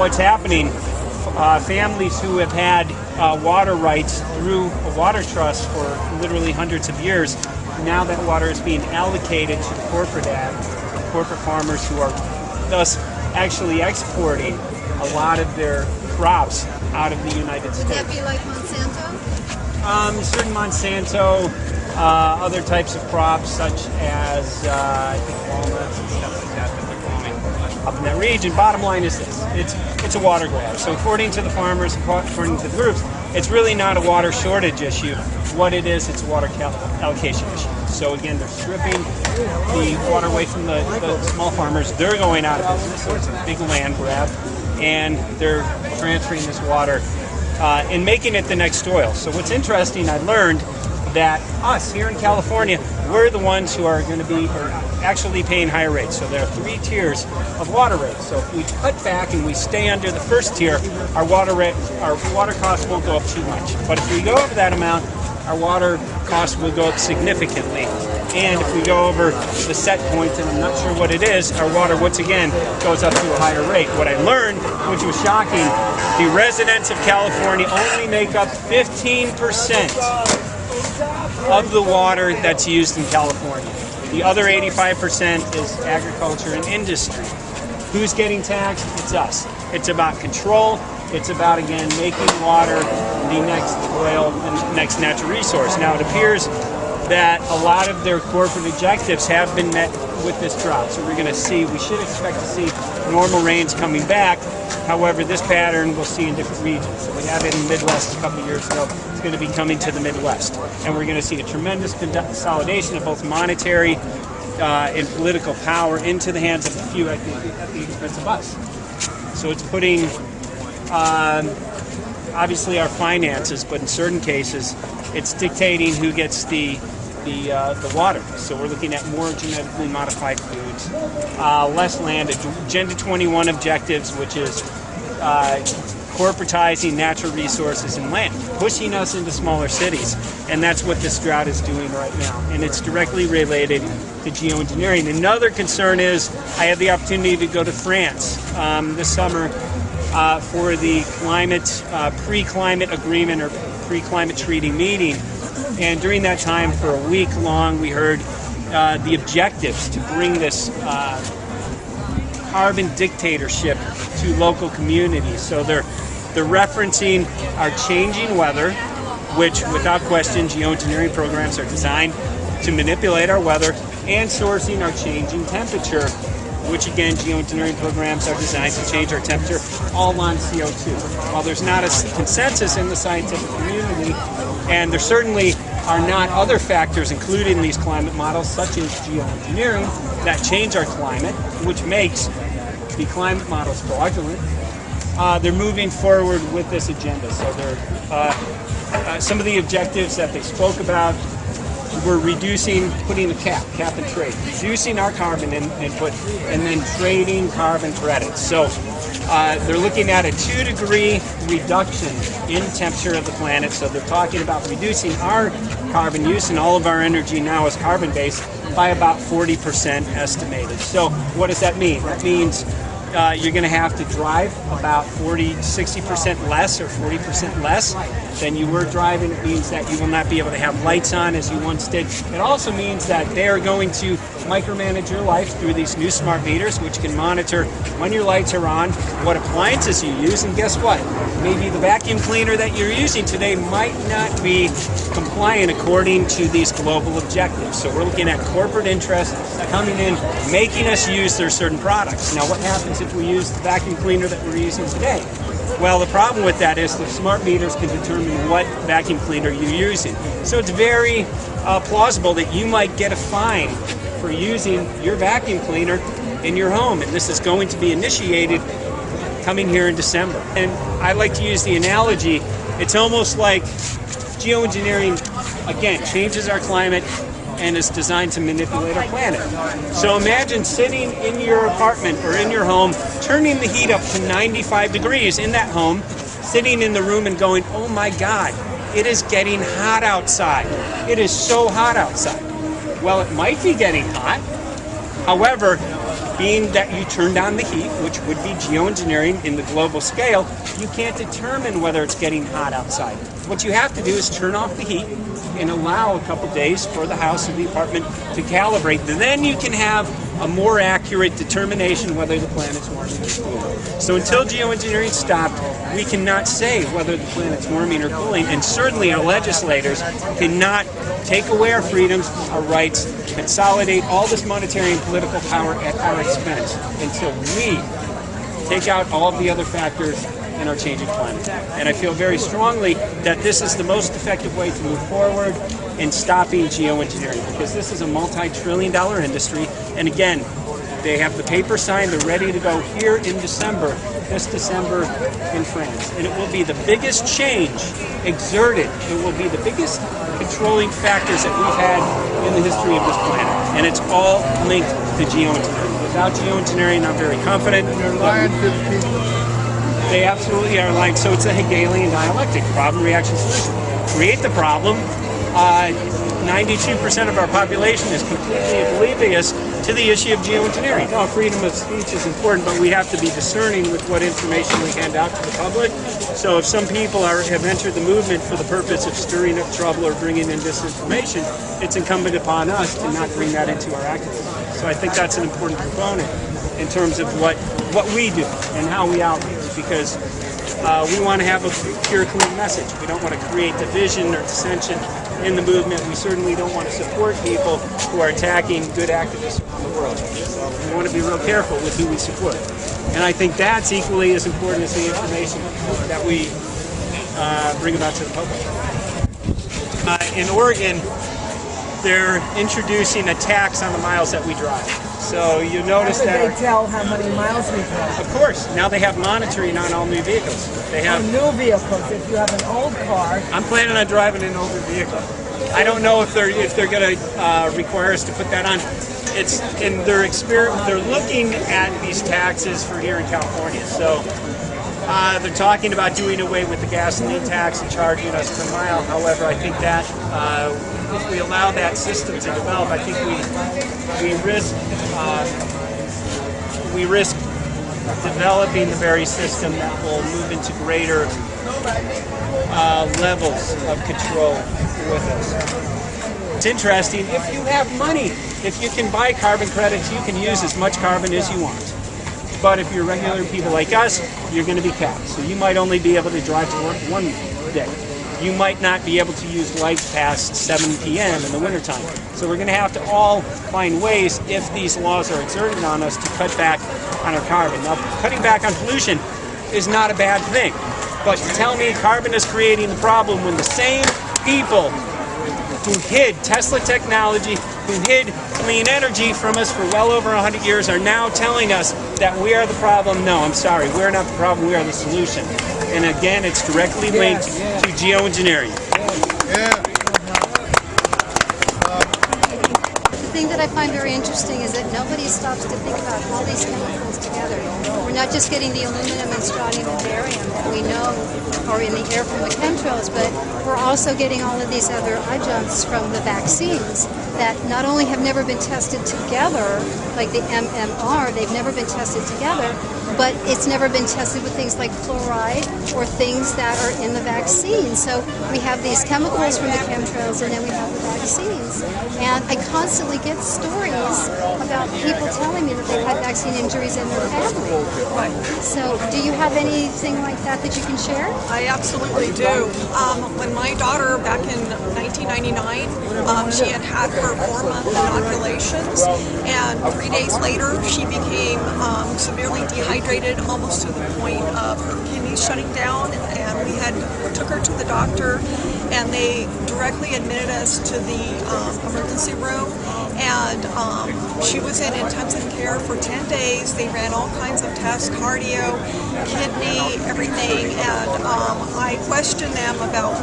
what's happening, families who have had water rights through a water trust for literally hundreds of years, now that water is being allocated to the corporate farmers who are thus actually exporting a lot of their crops out of the United States. Would that be like Monsanto? Certain Monsanto, other types of crops such as I think walnuts and stuff like that they're growing up in that region. Bottom line is this: it's a water grab. So according to the farmers, according to the groups, it's really not a water shortage issue. What it is, it's a water allocation issue. So again, they're stripping the water away from the small farmers. They're going out of business, so it's a big land grab, and they're transferring this water and making it the next oil. So what's interesting, I learned that us here in California, we're the ones who are going to be actually paying higher rates. So there are 3 tiers of water rates. So if we cut back and we stay under the first tier, our water costs won't go up too much. But if we go over that amount, our water costs will go up significantly. And if we go over the set point, and I'm not sure what it is, our water once again goes up to a higher rate. What I learned, which was shocking, the residents of California only make up 15% of the water that's used in California. The other 85% is agriculture and industry. Who's getting taxed? It's us. It's about control. It's about, again, making water the next oil, the next natural resource. Now, it appears that a lot of their corporate objectives have been met with this drought. So we should expect to see normal rains coming back. However, this pattern we'll see in different regions. So we had it in the Midwest a couple of years ago. It's going to be coming to the Midwest. And we're going to see a tremendous consolidation of both monetary and political power into the hands of the few at the expense of us. So it's putting obviously our finances, but in certain cases, it's dictating who gets the water. So we're looking at more genetically modified foods, less land, Agenda 21 objectives, which is corporatizing natural resources and land, pushing us into smaller cities. And that's what this drought is doing right now. And it's directly related to geoengineering. Another concern is I had the opportunity to go to France this summer for the pre-climate agreement or pre-climate treaty meeting. And during that time, for a week long, we heard the objectives to bring this carbon dictatorship to local communities. So they're referencing our changing weather, which without question, geoengineering programs are designed to manipulate our weather, and sourcing our changing temperature, which again, geoengineering programs are designed to change our temperature, all on CO2. While there's not a consensus in the scientific community, and there certainly are not other factors included in these climate models, such as geoengineering, that change our climate, which makes the climate models fraudulent. They're moving forward with this agenda. So they're, some of the objectives that they spoke about were putting a cap and trade, reducing our carbon input, and then trading carbon credits. So they're looking at a 2-degree reduction in temperature of the planet. So they're talking about reducing our carbon use, and all of our energy now is carbon-based, by about 40% estimated. So what does that mean? That means you're going to have to drive about 60% less or 40% less than you were driving. It means that you will not be able to have lights on as you once did. It also means that they are going to micromanage your life through these new smart meters, which can monitor when your lights are on, what appliances you use, and guess what? Maybe the vacuum cleaner that you're using today might not be compliant according to these global objectives. So we're looking at corporate interests coming in, making us use their certain products. Now, what happens if we use the vacuum cleaner that we're using today? Well, the problem with that is the smart meters can determine what vacuum cleaner you're using. So it's very plausible that you might get a fine for using your vacuum cleaner in your home. And this is going to be initiated coming here in December. And I like to use the analogy, it's almost like geoengineering, again, changes our climate and is designed to manipulate our planet. So imagine sitting in your apartment or in your home, turning the heat up to 95 degrees in that home, sitting in the room and going, oh my God, it is getting hot outside. It is so hot outside. Well, it might be getting hot. However, being that you turned on the heat, which would be geoengineering in the global scale, you can't determine whether it's getting hot outside. What you have to do is turn off the heat and allow a couple days for the house or the apartment to calibrate. Then you can have a more accurate determination whether the planet's warming or cooling. So until geoengineering stopped, we cannot say whether the planet's warming or cooling, and certainly our legislators cannot take away our freedoms, our rights, consolidate all this monetary and political power at our expense until we take out all of the other factors in our changing climate. And I feel very strongly that this is the most effective way to move forward in stopping geoengineering, because this is a multi-trillion-dollar industry. And again, they have the paper signed, they're ready to go here in December, this December in France. And it will be the biggest change exerted. It will be the biggest controlling factors that we've had in the history of this planet. And it's all linked to geoengineering. Without geoengineering, I'm very confident. They absolutely are like, so it's a Hegelian dialectic, problem, reaction, solution. Create the problem. 92% of our population is completely oblivious to the issue of geoengineering. Now, freedom of speech is important, but we have to be discerning with what information we hand out to the public. So if some people have entered the movement for the purpose of stirring up trouble or bringing in disinformation, it's incumbent upon us to not bring that into our activism. So I think that's an important component in terms of what we do and how we outreach, because we want to have a pure, clean message. We don't want to create division or dissension in the movement. We certainly don't want to support people who are attacking good activists around the world. So we want to be real careful with who we support. And I think that's equally as important as the information that we bring about to the public. In Oregon, they're introducing a tax on the miles that we drive. So you notice that they tell how many miles we drive. Of course. Now they have monitoring on all new vehicles. They have new vehicles. If you have an old car, I'm planning on driving an older vehicle. I don't know if they're going to require us to put that on. It's in their experience. They're looking at these taxes for here in California. So they're talking about doing away with the gasoline tax and charging us per mile. However, I think that if we allow that system to develop, I think we risk developing the very system that will move into greater levels of control with us. It's interesting, if you have money, if you can buy carbon credits, you can use as much carbon as you want. But if you're regular people like us, you're going to be capped. So you might only be able to drive to work one day. You might not be able to use lights past 7 p.m. in the wintertime. So we're going to have to all find ways, if these laws are exerted on us, to cut back on our carbon. Now, cutting back on pollution is not a bad thing. But to tell me carbon is creating the problem when the same people who hid Tesla technology, who hid clean energy from us for well over 100 years, are now telling us that we are the problem. No, I'm sorry, we're not the problem, we are the solution. And again, it's directly linked to geoengineering. The thing that I find very interesting is that nobody stops to think about all these chemicals together. We're not just getting the aluminum and strontium and barium that we know are in the air from the chemtrails, but we're also getting all of these other adjuncts from the vaccines that not only have never been tested together, like the MMR, they've never been tested together, but it's never been tested with things like fluoride or things that are in the vaccine. So we have these chemicals from the chemtrails, and then we have the vaccines. And I constantly get stories about people telling me that they've had vaccine injuries in their family. So do you have anything like that that you can share? I absolutely do. When my daughter, back in 1999, she had her 4-month inoculations, and 3 days later she became severely dehydrated, almost to the point of her kidneys shutting down, and we took her to the doctor, and they directly admitted us to the emergency room, and she was in intensive care for 10 days. They ran all kinds of tests, cardio, kidney, everything, and I questioned them about,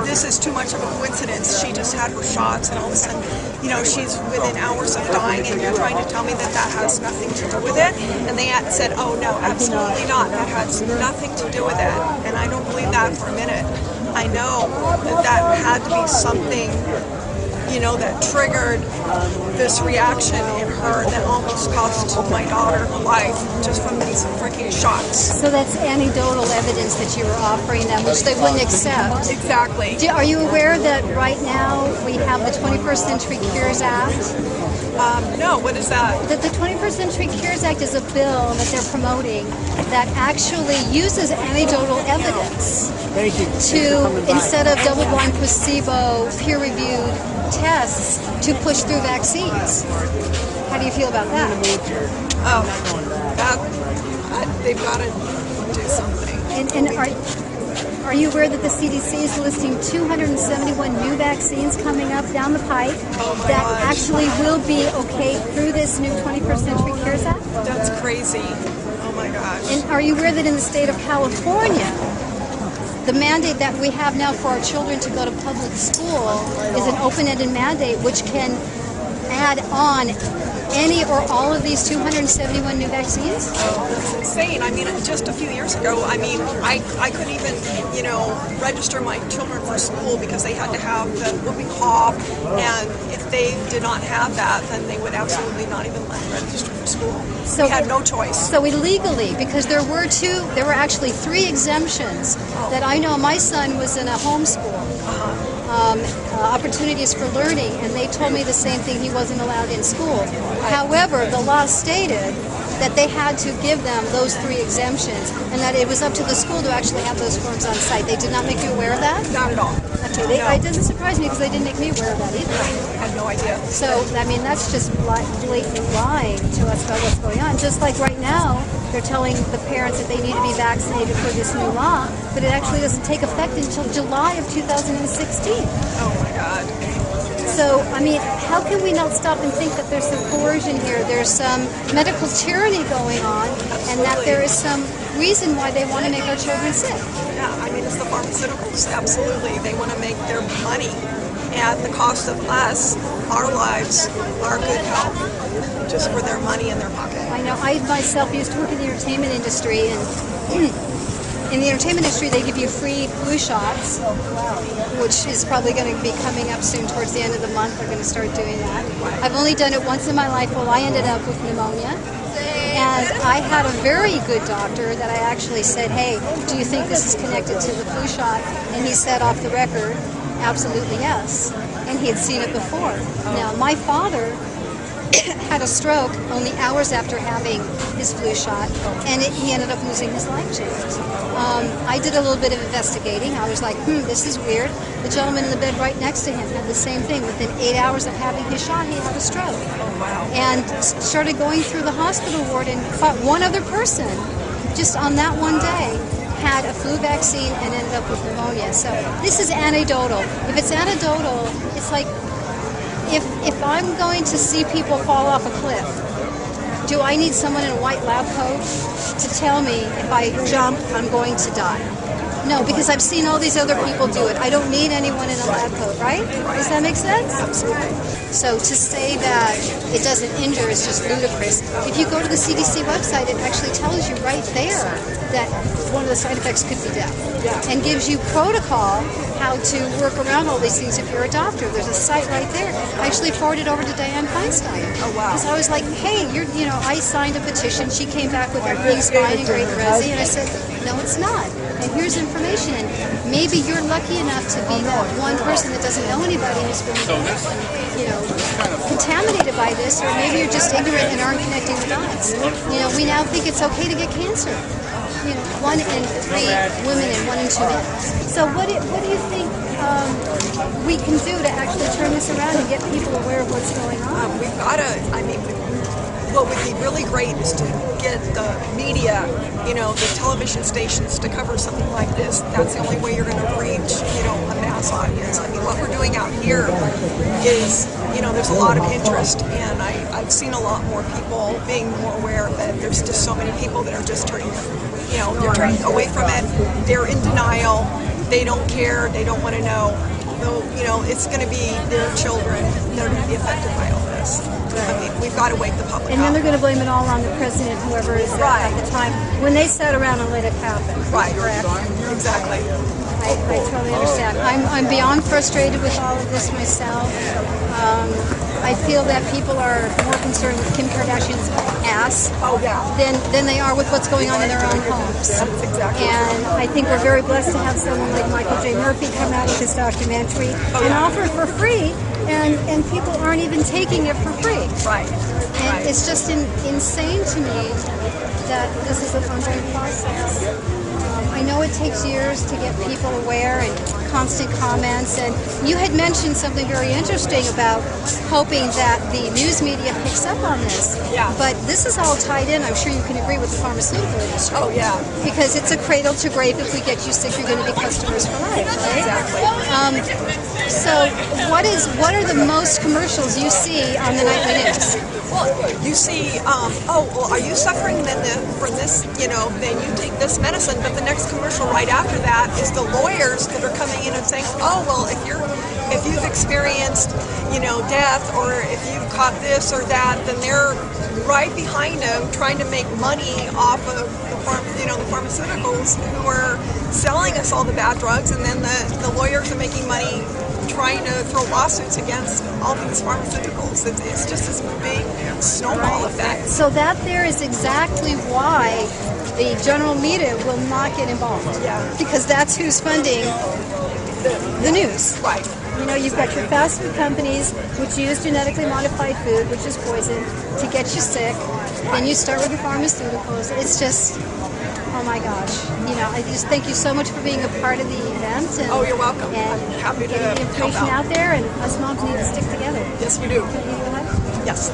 this is too much of a coincidence. She just had her shots, and all of a sudden, she's within hours of dying, and you're trying to tell me that that has nothing to do with it? And they said, oh no, absolutely not. That has nothing to do with it. And I don't believe that for a minute. I know that had to be something that triggered this reaction in her that almost cost my daughter her life just from these freaking shots. So that's anecdotal evidence that you were offering them, which they wouldn't accept. Exactly. Are you aware that right now we have the 21st Century Cures Act? No, what is that? That the 21st Century Cures Act is a bill that they're promoting that actually uses anecdotal evidence to, instead of double-blind, placebo, peer-reviewed tests, to push through vaccines. How do you feel about that? They've got to do something. And are you aware that the CDC is listing 271 new vaccines coming up down the pike that actually will be okay through this new 21st Century Cures Act? That's crazy. Oh my gosh. And are you aware that in the state of California, the mandate that we have now for our children to go to public school is an open-ended mandate which can add on any or all of these 271 new vaccines? It's insane. I mean, just a few years ago, I couldn't even, register my children for school because they had to have the whooping cough, and if they did not have that, then they would absolutely not even let them register for school. So we had no choice. So illegally, because there were actually 3 exemptions that I know. My son was in a homeschool. Opportunities for learning, and they told me the same thing, he wasn't allowed in school. However, the law stated that they had to give them those 3 exemptions and that it was up to the school to actually have those forms on site. They did not make you aware of that? Not at all. Okay, it doesn't surprise me because they didn't make me aware of that either. I had no idea. So, I mean, that's just blatant lying to us about what's going on. Just like right now, they're telling the parents that they need to be vaccinated for this new law, but it actually doesn't take effect until July of 2016. Oh my God. So, I mean, how can we not stop and think that there's some coercion here, there's some medical tyranny going on, and that there is some reason why they want to make our children sick? Yeah, I mean, it's the pharmaceuticals. Absolutely. They want to make their money at the cost of us, our lives, our good health, just for their money in their pocket. I know. I myself used to work in the entertainment industry, and in the entertainment industry, they give you free flu shots, which is probably going to be coming up soon towards the end of the month. They're going to start doing that. I've only done it once in my life. Well, I ended up with pneumonia. And I had a very good doctor that I actually said, hey, do you think this is connected to the flu shot? And he said off the record, absolutely yes. And he had seen it before. Now, my father had a stroke only hours after having his flu shot, and he ended up losing his life to it. I did a little bit of investigating. I was like, this is weird. The gentleman in the bed right next to him had the same thing. Within 8 hours of having his shot, he had a stroke. And started going through the hospital ward and caught one other person just on that one day had a flu vaccine and ended up with pneumonia. So this is anecdotal. If it's anecdotal, it's like if I'm going to see people fall off a cliff, do I need someone in a white lab coat to tell me if I jump, I'm going to die? No, because I've seen all these other people do it. I don't need anyone in a lab coat, right? Does that make sense? Absolutely. So to say that it doesn't injure is just ludicrous. If you go to the CDC website, it actually tells you right there that one of the side effects could be death. Yeah. And gives you protocol how to work around all these things if you're a doctor. There's a site right there. I actually forwarded over to Dianne Feinstein. Oh, wow. Because I was like, hey, I signed a petition. She came back with everything's fine and great and rosy. And I said, no, it's not. And here's information. And maybe you're lucky enough to be that one person that doesn't know anybody who's been, contaminated by this, or maybe you're just ignorant and aren't connecting the dots. We now think it's okay to get cancer. 1 in 3 women and 1 in 2 men. So what do you think we can do to actually turn this around and get people aware of what's going on? We've got to, what would be really great is to get the media, the television stations to cover something like this. That's the only way you're going to reach, a mass audience. What we're doing out here is, there's a lot of interest, and I've seen a lot more people being more aware, but there's just so many people that are just turning, they're turning away from it. They're in denial. They don't care. They don't want to know. Though, it's going to be their children that are going to be affected by all this. We've got to wake the public up. And then they're going to blame it all on the president, whoever is there at the time, when they sat around and let it happen. Right. Correct. Exactly. I totally understand. I'm beyond frustrated with all of this myself. I feel that people are more concerned with Kim Kardashian's ass than they are with what's going on in their own homes. That's exactly And I think we're very blessed to have someone like Michael J. Murphy come out with his documentary and offer it for free, and people aren't even taking it for free. right. And it's just insane to me that this is an ongoing process. I know it takes years to get people aware and constant comments, and you had mentioned something very interesting about hoping that the news media picks up on this. Yeah. But this is all tied in, I'm sure you can agree, with the pharmaceutical industry. Oh, yeah. Because it's a cradle to grave. If we get you sick, you're going to be customers for life, right? Exactly. So what are the most commercials you see on the nightly news? Well, you see, are you suffering from this, then you take this medicine, but the next commercial right after that is the lawyers that are coming in and saying, oh, well, if you've experienced, death, or if you've caught this or that, then they're right behind them trying to make money off of the pharmaceuticals who are selling us all the bad drugs, and then the lawyers are making money trying to throw lawsuits against all these pharmaceuticals. It's just this big snowball effect. So that there is exactly why the general media will not get involved. Yeah. Because that's who's funding the news. Right. You've got your fast food companies which use genetically modified food, which is poison, to get you sick. Then you start with your pharmaceuticals. It's just, oh my gosh. I just thank you so much for being a part of the event. And, Oh, you're welcome. And I'm happy to getting the help information out. out there, and us moms need to stick together. Yes, we do. Can you do that? Yes.